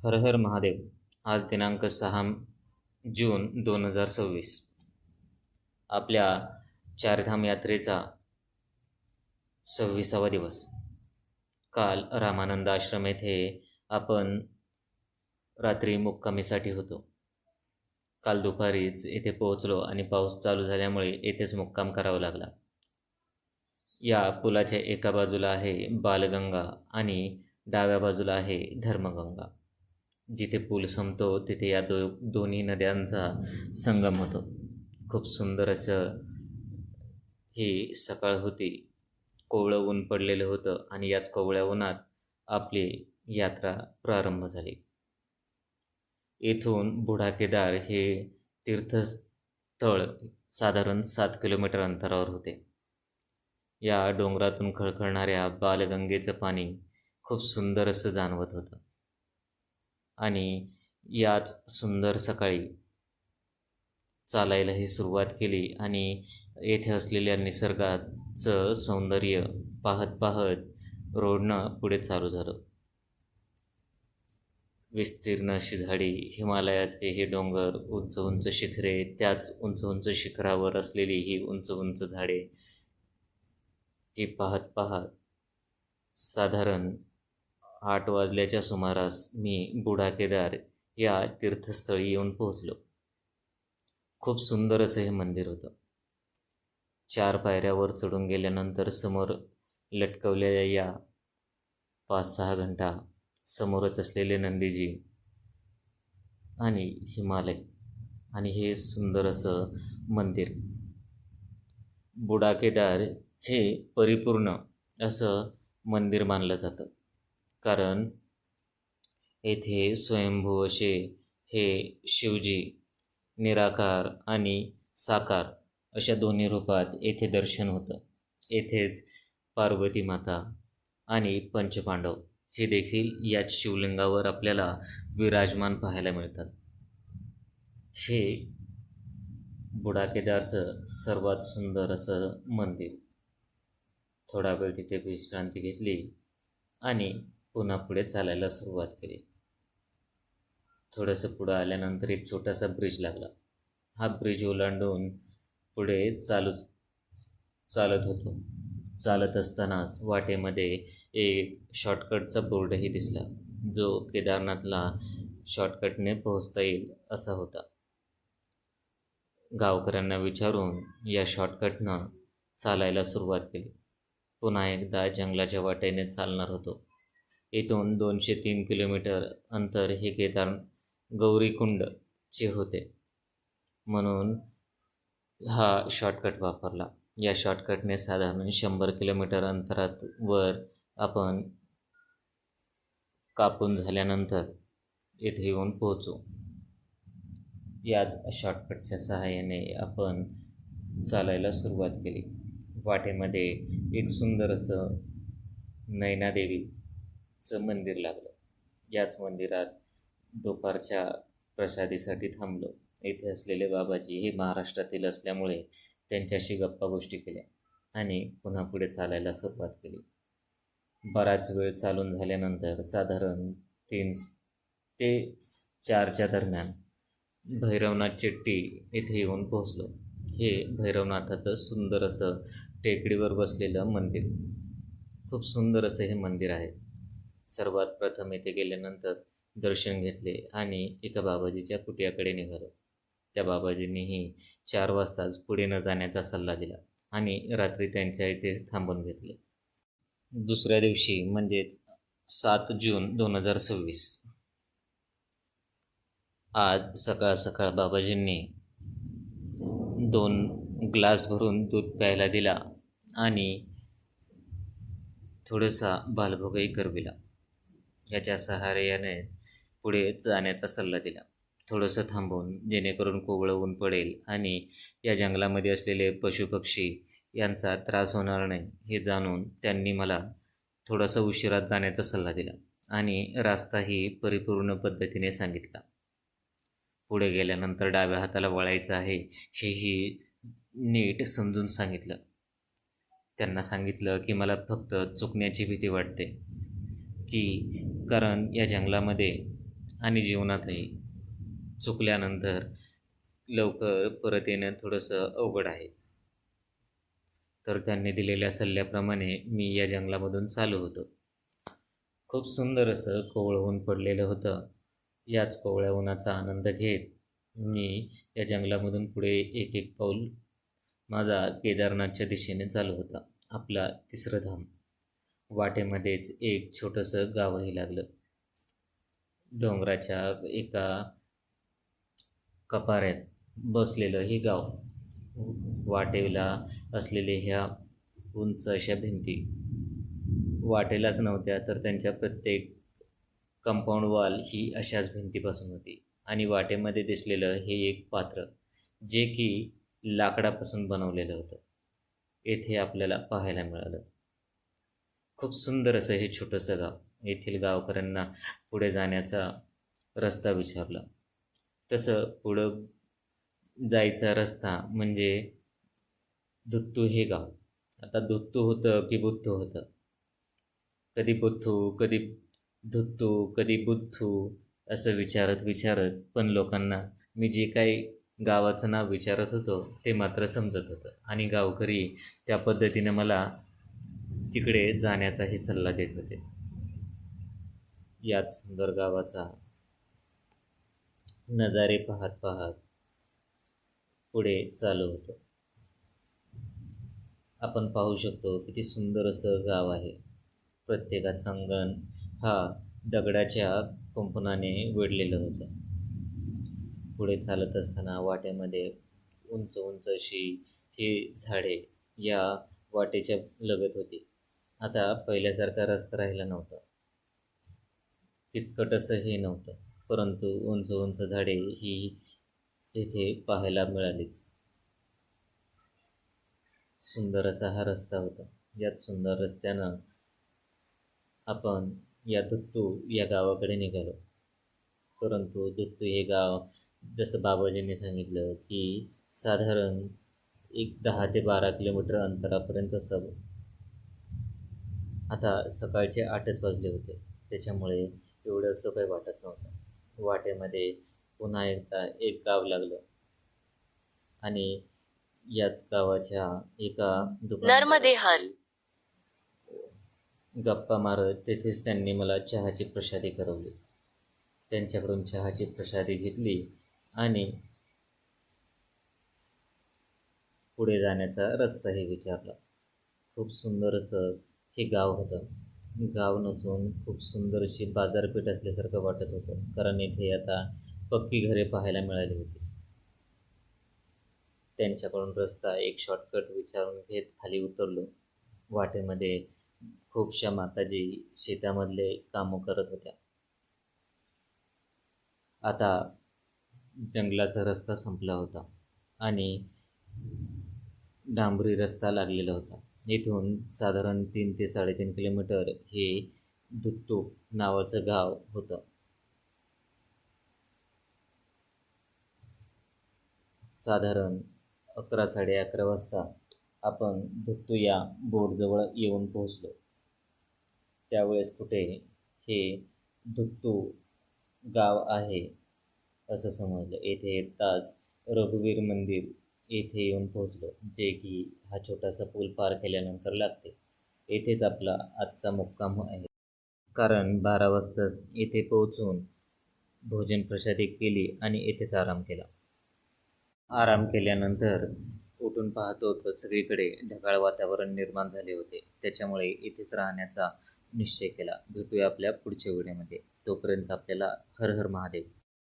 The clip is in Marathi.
हर हर महादेव. आज दिनांक 6 जून 2026. आपल्या चारधाम यात्रेचा 26वा दिवस. काल रामानंद आश्रम येथे आपण रात्री मुक्कामीसाठी होतो. काल दुपारीच येथे पोहोचलो आणि पाऊस चालू झाल्यामुळे येथेच मुक्काम करावा लागला. या पुलाच्या एका बाजूला आहे बालगंगा आणि डाव्या बाजूला आहे धर्मगंगा. जिथे पूल संपतो तिथे या दोन्ही नद्यांचा संगम होतो. खूप सुंदर असं ही सकाळ होती. कोवळं ऊन पडलेलं होतं आणि याच कोवळ्या उन्हात आपली यात्रा प्रारंभ झाली. येथून बुढाकेदार हे तीर्थस्थळ साधारण 7 किलोमीटर अंतरावर होते. या डोंगरातून खळखळणाऱ्या बालगंगेचं पाणी खूप सुंदर असं जाणवत होतं. आणि याच सुंदर सकाळी चालायलाही सुरुवात केली आणि येथे असलेल्या निसर्गाचं सौंदर्य पाहत पाहत रोडनं पुढे चालू झालं. विस्तीर्ण अशी झाडी, हिमालयाचे हे डोंगर, उंच उंच शिखरे, त्याच उंच उंच शिखरावर असलेली ही उंच उंच झाडे, ही पाहत पाहत साधारण 8 वाजल्याच्या सुमारास मी बुढाकेदार या तीर्थस्थळी येऊन पोहोचलो. खूप सुंदर असं हे मंदिर होतं. 4 पायऱ्यावर चढून गेल्यानंतर समोर लटकवलेल्या या 5-6 घंटा, समोरच असलेले नंदीजी आणि हिमालय आणि हे सुंदर असं मंदिर. बुढाकेदार हे परिपूर्ण असं मंदिर मानलं जातं. कारण येथे स्वयंभू असे हे शिवजी निराकार आणि साकार अशा दोन्ही रूपात येथे दर्शन होतं. येथेच पार्वती माता आणि पंचपांडव हे देखील याच शिवलिंगावर आपल्याला विराजमान पाहायला मिळतात. हे बुढाकेदारचं सर्वात सुंदर असं मंदिर. थोडा वेळ तिथे विश्रांती घेतली आणि पुन्हा पुढे चालायला सुरुवात केली. थोडंसं पुढं आल्यानंतर एक छोटासा ब्रिज लागला. हा ब्रिज ओलांडून पुढे चालत होतो. चालत असतानाच वाटेमध्ये एक शॉर्टकटचा बोर्डही दिसला, जो केदारनाथला शॉर्टकटने पोहोचता येईल असा होता. गावकऱ्यांना विचारून या शॉर्टकटनं चालायला सुरुवात केली. पुन्हा एकदा जंगलाच्या वाटेने चालणार होतो. इथून 203 किलोमीटर अंतर हे गौरीकुंडचे होते, म्हणून हा शॉर्टकट वापरला. या शॉर्टकटने साधारण 100 किलोमीटर अंतरात वर आपण कापून झाल्यानंतर येथे येऊन पोहोचू. याच शॉर्टकटच्या सहाय्याने आपण चालायला सुरुवात केली. वाटेमध्ये एक सुंदर असं नैनादेवीचं मंदिर लागलं. याच मंदिरात दुपारच्या प्रसादीसाठी थांबलो. येथे असलेले बाबाजी हे महाराष्ट्रातील असल्यामुळे त्यांच्याशी गप्पा गोष्टी केल्या आणि पुन्हा पुढे चालायला सुरुवात केली. बराच वेळ चालून झाल्यानंतर साधारण 3 ते 4च्या दरम्यान भैरवनाथ चेट्टी येथे येऊन पोहोचलो. हे भैरवनाथाचं सुंदर असं टेकडीवर बसलेलं मंदिर. खूप सुंदर असं हे मंदिर आहे. सर्वात प्रथम येथे गेल्यानंतर दर्शन घेतले आणि एका बाबाजीच्या कुटियाकडे निघालो. त्या बाबाजींनीही 4 वाजताच पुढे न जाण्याचा सल्ला दिला आणि रात्री त्यांच्या इथेच थांबून घेतले. दुसऱ्या दिवशी म्हणजेच 7 जून 2026 आज सकाळ सकाळ बाबाजींनी 2 ग्लास भरून दूध प्यायला दिला आणि थोडासा बालभोगही करविला. याच्या सहाय्याने पुढे जाण्याचा सल्ला दिला. थोडंसं थांबून, जेणेकरून कोवळं ऊन पडेल आणि या जंगलामध्ये असलेले पशुपक्षी यांचा त्रास होणार नाही हे जाणून त्यांनी मला थोडासा उशिरात जाण्याचा सल्ला दिला आणि रास्ताही परिपूर्ण पद्धतीने सांगितला. पुढे गेल्यानंतर डाव्या हाताला वळायचं आहे हेही नीट समजून सांगितलं. त्यांना सांगितलं की मला फक्त चुकण्याची भीती वाटते, की कारण या जंगलामध्ये आणि जीवनातही चुकल्यानंतर लवकर परत येणं थोडंसं अवघड आहे. तर त्यांनी दिलेल्या सल्ल्याप्रमाणे मी या जंगलामधून चालू होतो. खूप सुंदर असं कोवळं ऊन पडलेलं होतं. याच कोवळ्या उन्हाचा आनंद घेत मी या जंगलामधून पुढे एक एक पाऊल माझा केदारनाथच्या दिशेने चालू होता. आपला तिसरं धाम. वाटेमध्येच एक छोटंसं गावही लागलं. डोंगराच्या एका कपाऱ्यात बसलेलं हे गाव. वाटेला असलेले ह्या उंच अशा भिंती वाटेलाच नव्हत्या, तर त्यांच्या प्रत्येक कंपाऊंड वॉल ही अशाच भिंतीपासून होती. आणि वाटेमध्ये दिसलेलं हे एक पात्र, जे की लाकडापासून बनवलेलं होतं, येथे आपल्याला पाहायला मिळालं. खूप सुंदर असं हे छोटंसं गाव. येथील गावकऱ्यांना पुढे जाण्याचा रस्ता विचारला. तसं पुढं जायचा रस्ता म्हणजे दुत्तू हे गाव. आता दुत्तू होतं की बुत्तू होतं? कधी बुत्थू, कधी धुत्तू, कधी बुत्थू असं विचारत पण लोकांना मी जे काही गावाचं नाव विचारत होतो ते मात्र समजत होतं. आणि गावकरी त्या पद्धतीनं मला तिकडे जाण्याचाही सल्ला देत होते. याच सुंदर गावाचा नजारे पाहत पाहत पुढे चालू होतं. आपण पाहू शकतो किती सुंदर असं गाव आहे. प्रत्येकाचं अंगण हा दगडाच्या कुंपणाने वेढलेलं होतं. पुढे चालत असताना वाटेमध्ये उंच उंच अशी ही झाडे या वाटेच्या लगत होती. आता पहिल्यासारखा रस्ता राहिला नव्हता. किचकट असं हे नव्हतं, परंतु उंच उंच झाडे ही येथे पाहायला मिळालीच. सुंदर असा हा रस्ता होता. यात सुंदर रस्त्यानं आपण या दुत्तू या गावाकडे निघालो. परंतु दुत्तू हे गाव, जसं बाबाजींनी सांगितलं की साधारण एक 10 ते 12 किलोमीटर अंतरापर्यंत असावं. आता सकाळचे 8च वाजले होते, त्याच्यामुळे एवढं असं काही वाटत नव्हतं. वाटेमध्ये पुन्हा एकदा एक गाव लागलं आणि याच गावाच्या एका दुकानदाराशी गप्पा मारत तेथेच त्यांनी मला चहाची प्रसादी करवली. त्यांच्याकडून चहाची प्रसादी घेतली आणि पुढे जाण्याचा रस्ताही विचारला. खूप सुंदर असं हे गाव होतं. गाव नसून खूप सुंदर अशी बाजारपेठ असल्यासारखं वाटत होतं, कारण इथे आता पक्की घरे पाहायला मिळाली होती. त्यांच्याकडून रस्ता एक शॉर्टकट विचारून घेत खाली उतरलो. वाटेमध्ये खूपशा माताजी शेतामधले कामं करत होत्या. आता जंगलाचा रस्ता संपला होता आणि डांबरी रस्ता लागलेला होता. इथून साधारण 3 ते 3.5 किलोमीटर हे दुत्तू नावाचं गाव होतं. साधारण 11-11:30 वाजता आपण दुत्तू या बोर्डजवळ येऊन पोहोचलो. त्यावेळेस कुठे हे दुत्तू गाव आहे असं समजलं. येथे येताच रघुवीर मंदिर येथे येऊन पोहोचलो, जे की हा छोटासा पूल पार केल्यानंतर लागते. येथेच आपला आजचा मुक्काम आहे. कारण 12 वाजता येथे पोहोचून भोजन प्रसादी केली आणि येथेच आराम केला. आराम केल्यानंतर उठून पाहतो तर सगळीकडे ढगाळ वातावरण निर्माण झाले होते. त्याच्यामुळे इथेच राहण्याचा निश्चय केला. भेटूया आपल्या पुढच्या व्हिडिओमध्ये. तोपर्यंत आपल्याला हर हर महादेव.